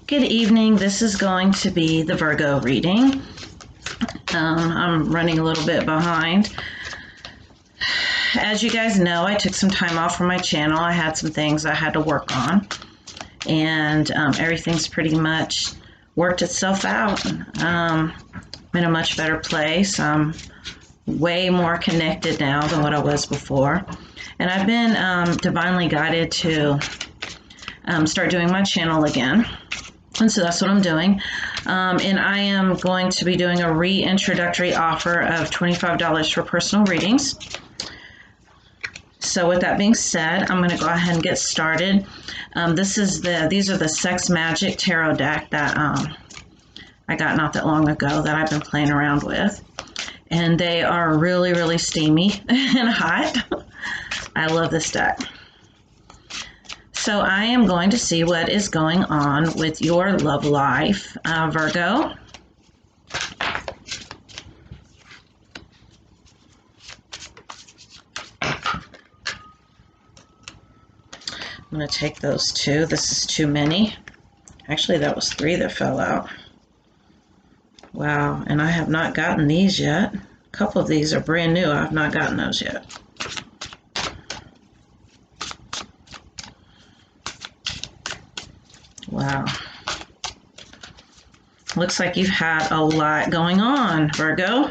Good evening. This is going to be the Virgo reading. I'm running a little bit behind. As you guys know, I took some time off from my channel. I had some things I had to work on, and everything's pretty much worked itself out. I'm in a much better place. I'm way more connected now than what I was before. And I've been divinely guided to start doing my channel again. And so that's what I'm doing. And I am going to be doing a reintroductory offer of $25 for personal readings. So with that being said, I'm going to go ahead and get started. These are the Sex Magic Tarot deck that I got not that long ago that I've been playing around with. And they are really, really steamy and hot. I love this deck. So I am going to see what is going on with your love life, Virgo. I'm going to take those two. This is too many. Actually, that was 3 that fell out. Wow, and I have not gotten these yet. A couple of these are brand new. I have not gotten those yet. Wow. Looks like you've had a lot going on, Virgo.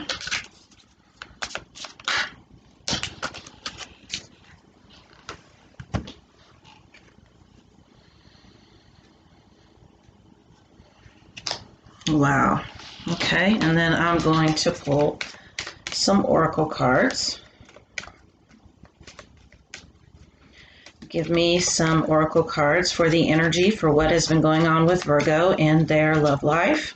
Wow. Okay, and then I'm going to pull some oracle cards. Give me some oracle cards for the energy for what has been going on with Virgo and their love life.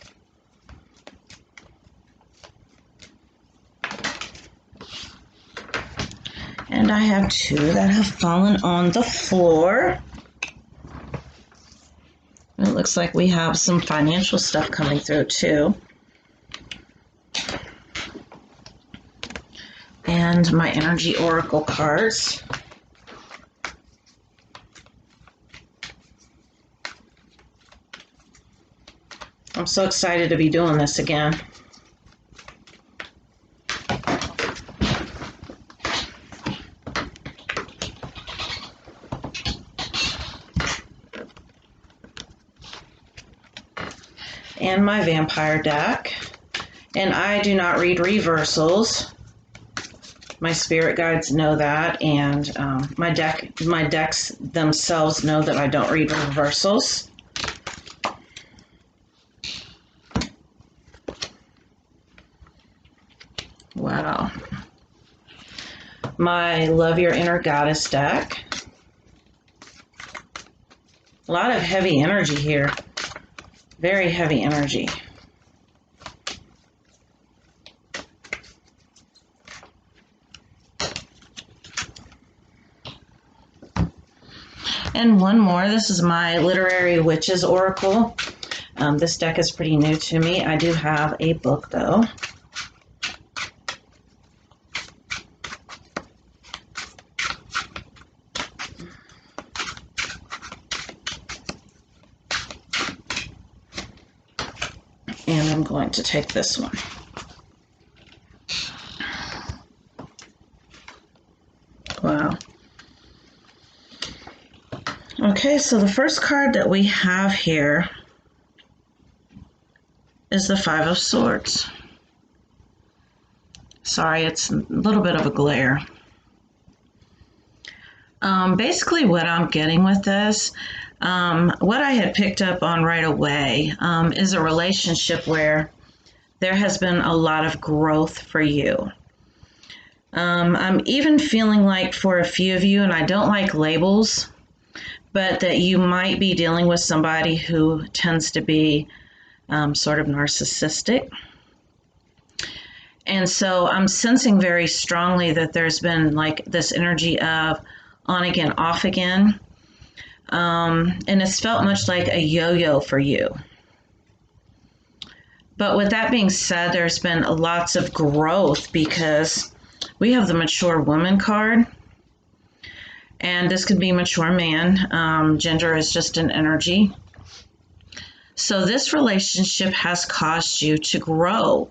And I have 2 that have fallen on the floor. It looks like we have some financial stuff coming through too. And my energy oracle cards. I'm so excited to be doing this again. And my vampire deck. And I do not read reversals. My spirit guides know that, and my decks themselves know that I don't read reversals. Wow. My Love Your Inner Goddess deck. A lot of heavy energy here. Very heavy energy. And one more. This is my Literary Witches Oracle. This deck is pretty new to me. I do have a book though. And I'm going to take this one. Wow. Okay, so the first card that we have here is the 5 of Swords. Sorry, it's a little bit of a glare. Basically what I'm getting with this, what I had picked up on right away is a relationship where there has been a lot of growth for you. I'm even feeling like for a few of you, and I don't like labels, but that you might be dealing with somebody who tends to be sort of narcissistic. And so I'm sensing very strongly that there's been like this energy of on again, off again. And it's felt much like a yo-yo for you. But with that being said, there's been lots of growth because we have the mature woman card. And this could be mature man. Gender is just an energy. So this relationship has caused you to grow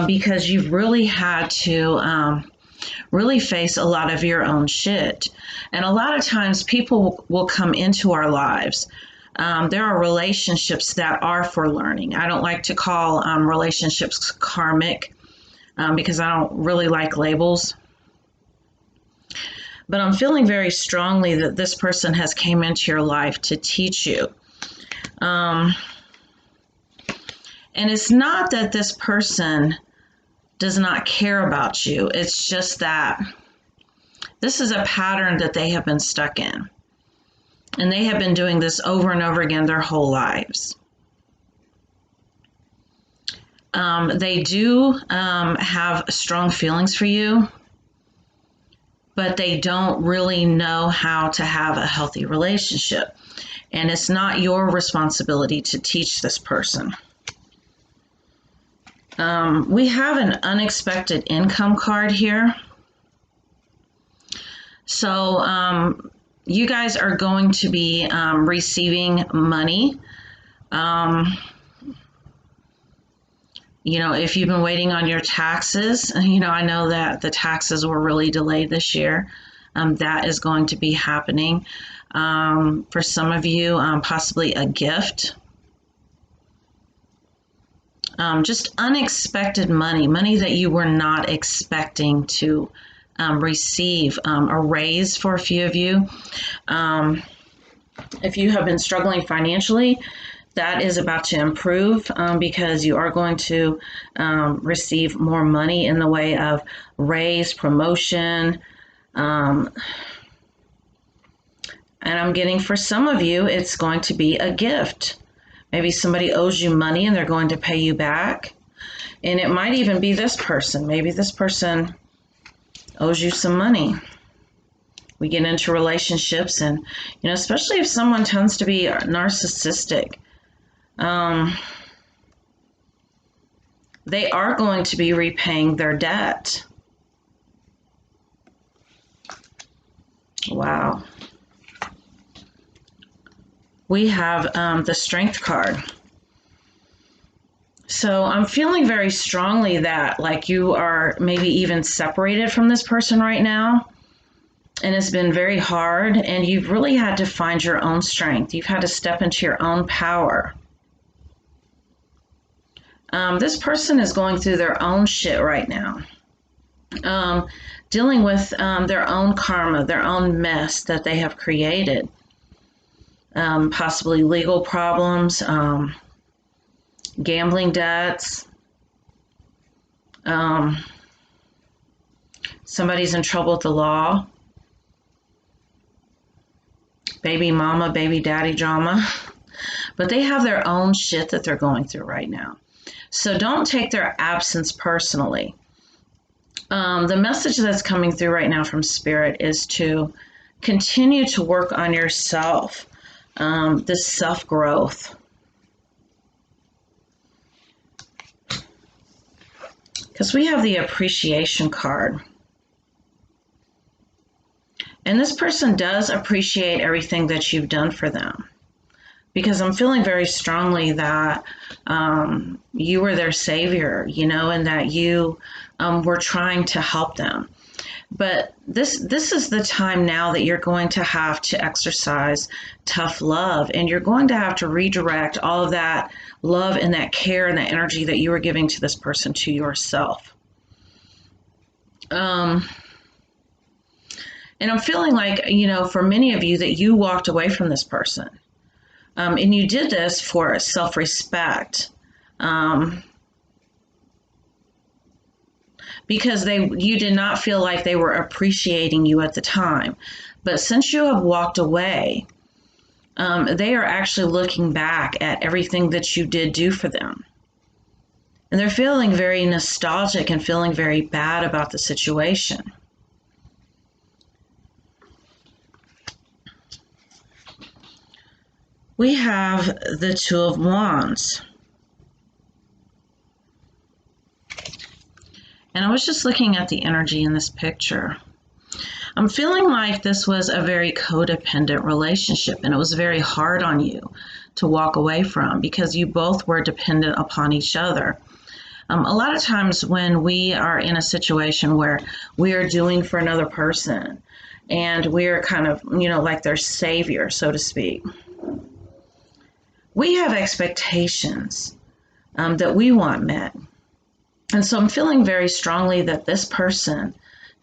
because you've really had to really face a lot of your own shit. And a lot of times people will come into our lives. There are relationships that are for learning. I don't like to call relationships karmic because I don't really like labels. But I'm feeling very strongly that this person has came into your life to teach you. And it's not that this person does not care about you. It's just that this is a pattern that they have been stuck in. And they have been doing this over and over again their whole lives. They do have strong feelings for you, but they don't really know how to have a healthy relationship. And it's not your responsibility to teach this person. We have an unexpected income card here. So you guys are going to be receiving money. You know, if you've been waiting on your taxes, you know, I know that the taxes were really delayed this year. That is going to be happening. For some of you, possibly a gift. Just unexpected money that you were not expecting to receive, a raise for a few of you. If you have been struggling financially, that is about to improve because you are going to receive more money in the way of raise, promotion. And I'm getting for some of you, it's going to be a gift. Maybe somebody owes you money and they're going to pay you back. And it might even be this person. Maybe this person owes you some money. We get into relationships and, you know, especially if someone tends to be narcissistic, they are going to be repaying their debt. Wow. We have the Strength card. So I'm feeling very strongly that like you are maybe even separated from this person right now. And it's been very hard and you've really had to find your own strength. You've had to step into your own power. This person is going through their own shit right now. Dealing with their own karma, their own mess that they have created. Possibly legal problems, gambling debts. Somebody's in trouble with the law. Baby mama, baby daddy drama. But they have their own shit that they're going through right now. So don't take their absence personally. The message that's coming through right now from Spirit is to continue to work on yourself, this self-growth. Because we have the appreciation card. And this person does appreciate everything that you've done for them. Because I'm feeling very strongly that you were their savior, you know, and that you were trying to help them. But this is the time now that you're going to have to exercise tough love, and you're going to have to redirect all of that love and that care and that energy that you were giving to this person to yourself. And I'm feeling like, you know, for many of you that you walked away from this person. And you did this for self-respect. Because you did not feel like they were appreciating you at the time. But since you have walked away, they are actually looking back at everything that you did do for them. And they're feeling very nostalgic and feeling very bad about the situation. We have the Two of Wands. And I was just looking at the energy in this picture. I'm feeling like this was a very codependent relationship and it was very hard on you to walk away from because you both were dependent upon each other. A lot of times when we are in a situation where we are doing for another person and we're kind of, like their savior, so to speak, we have expectations that we want met. And so I'm feeling very strongly that this person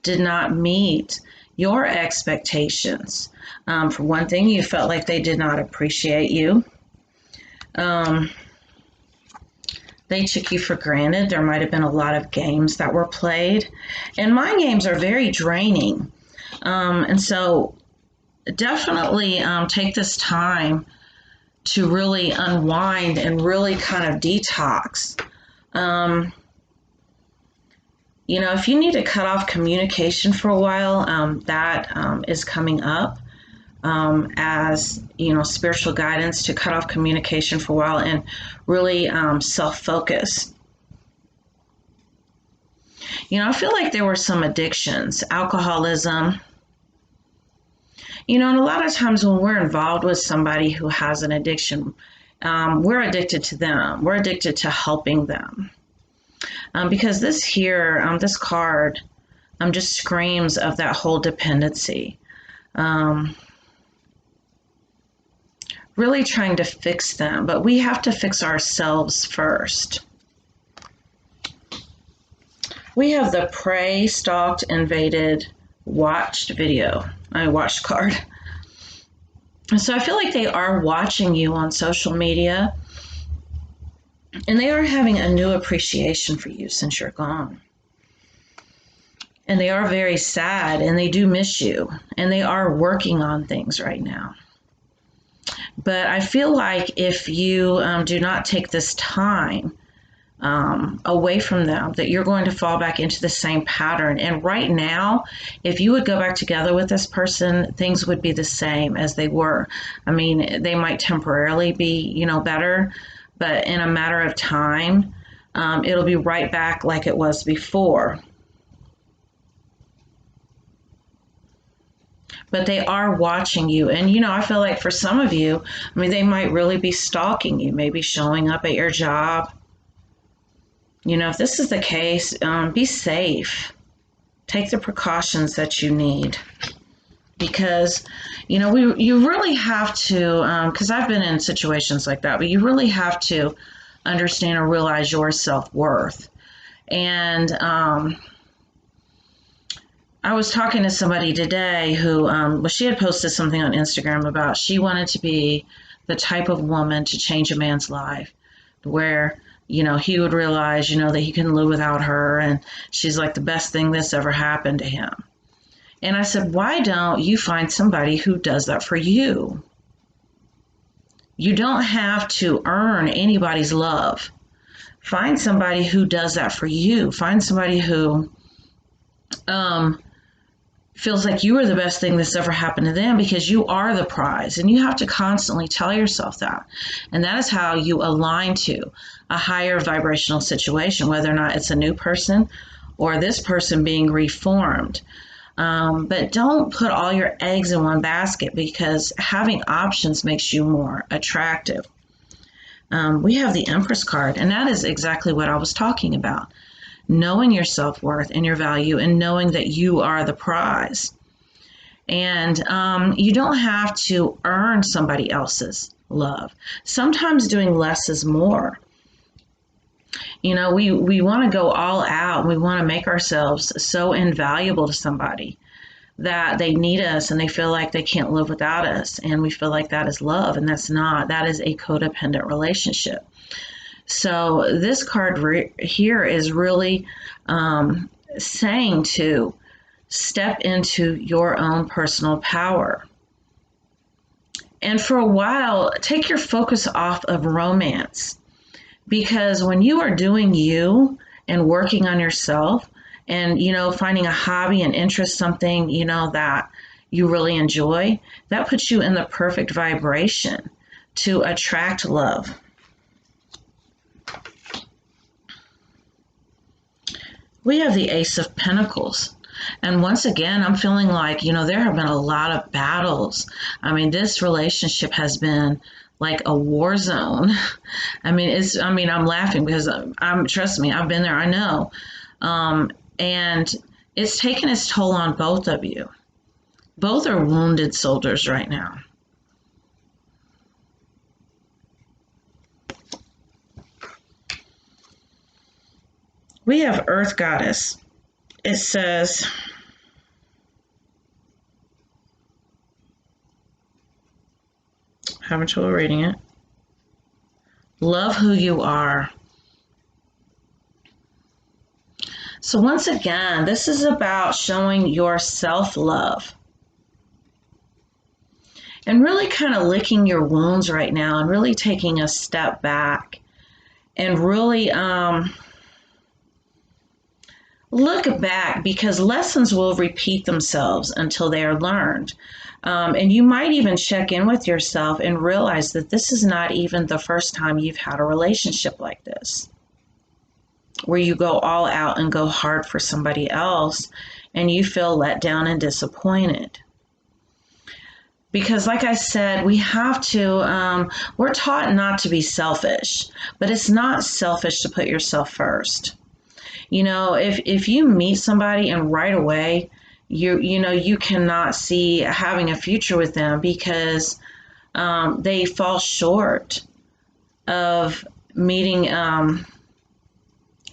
did not meet your expectations. For one thing, you felt like they did not appreciate you. They took you for granted. There might have been a lot of games that were played. And mind games are very draining. And so definitely take this time to really unwind and really kind of detox. If you need to cut off communication for a while, that is coming up as, spiritual guidance to cut off communication for a while and really self-focus. I feel like there were some addictions, alcoholism. And a lot of times when we're involved with somebody who has an addiction, we're addicted to them. We're addicted to helping them. Because this card just screams of that whole dependency. Really trying to fix them, but we have to fix ourselves first. We have the prey, stalked, invaded, watched card. So I feel like they are watching you on social media, and they are having a new appreciation for you since you're gone. And they are very sad, and they do miss you, and they are working on things right now. But I feel like if you do not take this time away from them, that you're going to fall back into the same pattern. And right now, if you would go back together with this person, things would be the same as they were. I mean, they might temporarily be, better, but in a matter of time, it'll be right back like it was before. But they are watching you. And, I feel like for some of you, they might really be stalking you, maybe showing up at your job. If this is the case, be safe. Take the precautions that you need. Because, you really have to, because I've been in situations like that, but you really have to understand or realize your self-worth. And I was talking to somebody today who, she had posted something on Instagram about she wanted to be the type of woman to change a man's life where, he would realize, that he couldn't live without her. And she's like the best thing that's ever happened to him. And I said, why don't you find somebody who does that for you? You don't have to earn anybody's love. Find somebody who does that for you. Find somebody who feels like you are the best thing that's ever happened to them, because you are the prize, and you have to constantly tell yourself that. And that is how you align to a higher vibrational situation, whether or not it's a new person or this person being reformed. But don't put all your eggs in one basket, because having options makes you more attractive. We have the Empress card, and that is exactly what I was talking about. Knowing your self-worth and your value, and knowing that you are the prize. And you don't have to earn somebody else's love. Sometimes doing less is more. We want to go all out. We want to make ourselves so invaluable to somebody that they need us and they feel like they can't live without us. And we feel like that is love, and that's not. That is a codependent relationship. So this card here is really saying to step into your own personal power. And for a while, take your focus off of romance, because when you are doing you and working on yourself and, finding a hobby and interest, something, that you really enjoy, that puts you in the perfect vibration to attract love. We have the Ace of Pentacles. And once again, I'm feeling like, there have been a lot of battles. This relationship has been like a war zone. I'm laughing because trust me, I've been there, I know. And it's taken its toll on both of you. Both are wounded soldiers right now. We have Earth Goddess. It says, having trouble reading it. Love who you are. So once again, this is about showing your self-love and really kind of licking your wounds right now and really taking a step back and really look back, because lessons will repeat themselves until they are learned. And you might even check in with yourself and realize that this is not even the first time you've had a relationship like this, where you go all out and go hard for somebody else and you feel let down and disappointed. Because like I said, we have to, we're taught not to be selfish, but it's not selfish to put yourself first. You know, if you meet somebody and right away, you cannot see having a future with them because they fall short of meeting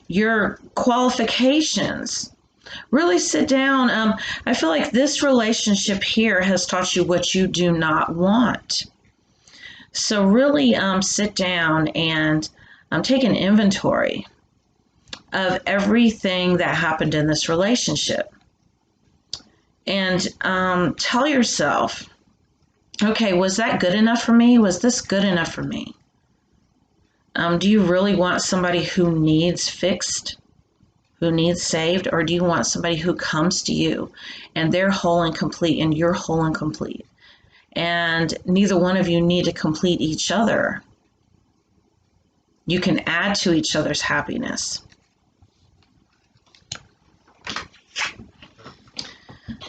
your qualifications. Really sit down. I feel like this relationship here has taught you what you do not want. So really sit down and take an inventory of everything that happened in this relationship. And tell yourself, okay, was that good enough for me? Was this good enough for me? Do you really want somebody who needs fixed, who needs saved, or do you want somebody who comes to you and they're whole and complete and you're whole and complete? And neither one of you need to complete each other. You can add to each other's happiness.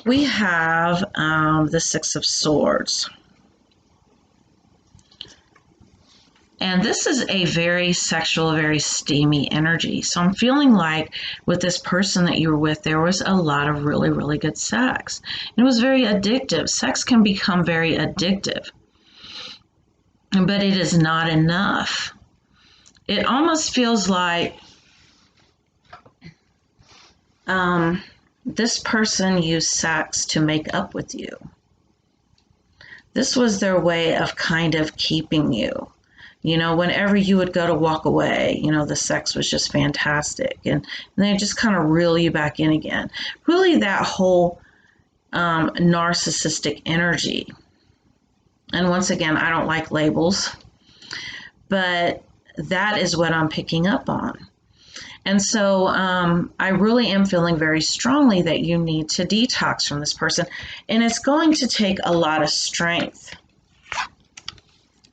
We have the Six of Swords. And this is a very sexual, very steamy energy. So I'm feeling like with this person that you were with, there was a lot of really, really good sex. It was very addictive. Sex can become very addictive, but it is not enough. It almost feels like this person used sex to make up with you. This was their way of kind of keeping you. You know, whenever you would go to walk away, you know, the sex was just fantastic. And they just kind of reel you back in again. Really that whole narcissistic energy. And once again, I don't like labels, but that is what I'm picking up on. And so I really am feeling very strongly that you need to detox from this person. And it's going to take a lot of strength.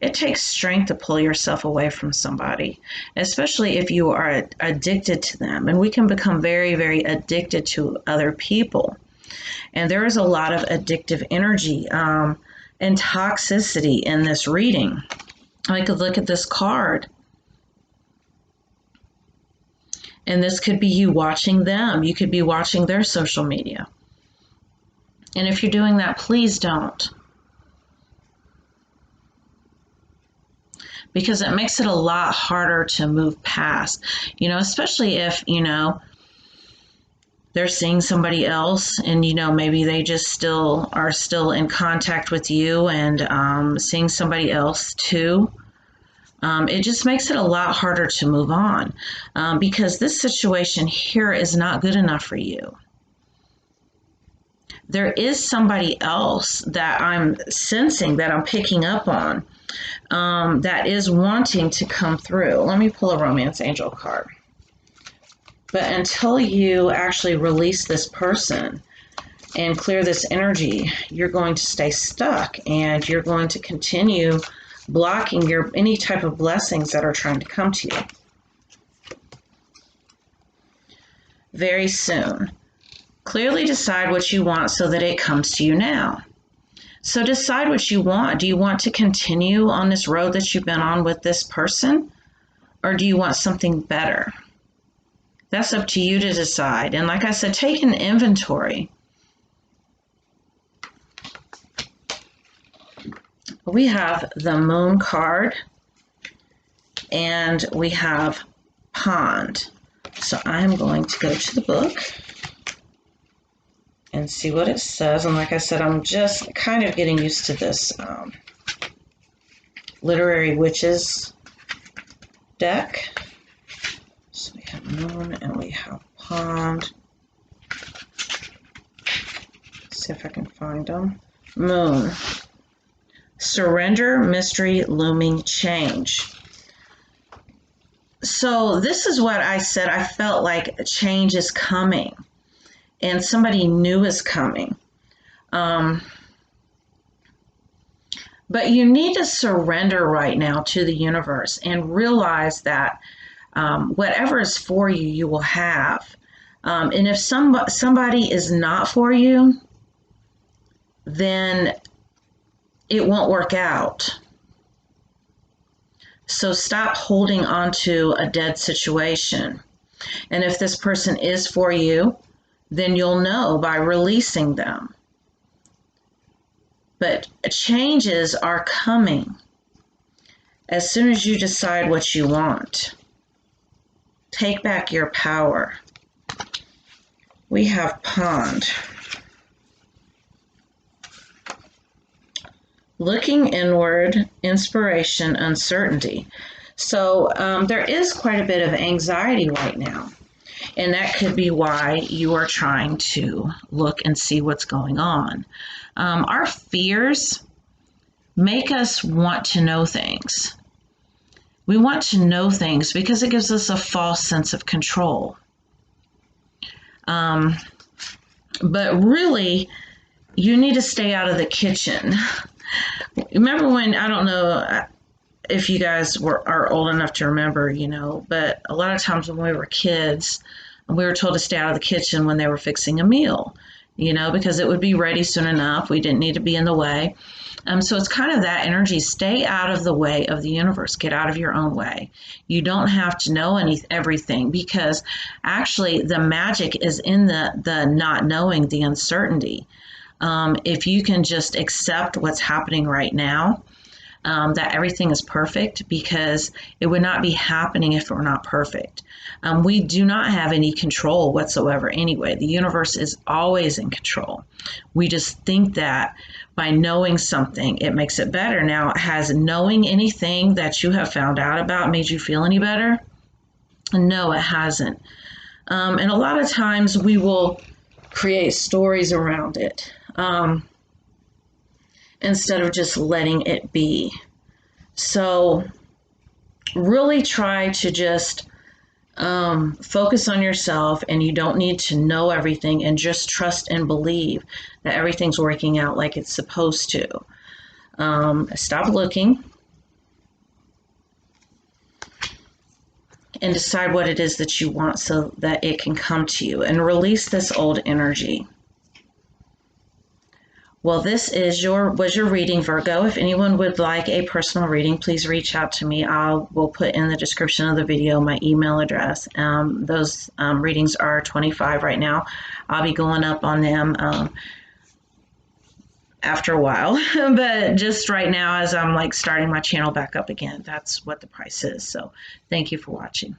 It takes strength to pull yourself away from somebody, especially if you are addicted to them. And we can become very, very addicted to other people. And there is a lot of addictive energy and toxicity in this reading. I could look at this card. And this could be you watching them. You could be watching their social media. And if you're doing that, please don't. Because it makes it a lot harder to move past, you know, especially if, you know, they're seeing somebody else and, you know, maybe they just are still in contact with you and seeing somebody else too. It just makes it a lot harder to move on because this situation here is not good enough for you. There is somebody else that I'm sensing, that I'm picking up on, that is wanting to come through. Let me pull a romance angel card. But until you actually release this person and clear this energy, you're going to stay stuck and you're going to continue blocking any type of blessings that are trying to come to you. Very soon. Clearly decide what you want so that it comes to you now. So decide what you want. Do you want to continue on this road that you've been on with this person? Or do you want something better? That's up to you to decide. And like I said, take an inventory. We have the Moon card and we have Pond. So I'm going to go to the book and see what it says. And like I said, I'm just kind of getting used to this Literary Witches deck. So we have Moon and we have Pond. Let's see if I can find them. Moon. Surrender, mystery, looming change. So this is what I said. I felt like a change is coming and somebody new is coming. But you need to surrender right now to the universe and realize that whatever is for you, you will have. And if somebody is not for you, then it won't work out. So stop holding on to a dead situation. And if this person is for you, then you'll know by releasing them. But changes are coming as soon as you decide what you want. Take back your power. We have Pond. Looking inward, inspiration, uncertainty. So there is quite a bit of anxiety right now. And that could be why you are trying to look and see what's going on. Our fears make us want to know things. We want to know things because it gives us a false sense of control. But really, you need to stay out of the kitchen. Remember when, I don't know if you guys are old enough to remember, but a lot of times when we were kids, we were told to stay out of the kitchen when they were fixing a meal, because it would be ready soon enough. We didn't need to be in the way. So it's kind of that energy. Stay out of the way of the universe. Get out of your own way. You don't have to know everything, because actually the magic is in the not knowing, the uncertainty. If you can just accept what's happening right now, that everything is perfect, because it would not be happening if it were not perfect. We do not have any control whatsoever anyway. The universe is always in control. We just think that by knowing something, it makes it better. Now, has knowing anything that you have found out about made you feel any better? No, it hasn't. And a lot of times we will create stories around it. Instead of just letting it be. So really try to just focus on yourself, and you don't need to know everything, and just trust and believe that everything's working out like it's supposed to. Stop looking and decide what it is that you want so that it can come to you, and release this old energy. Well, this was your reading, Virgo. If anyone would like a personal reading, please reach out to me. Will put in the description of the video my email address. Those readings are $25 right now. I'll be going up on them after a while, but just right now, as I'm starting my channel back up again, that's what the price is. So thank you for watching.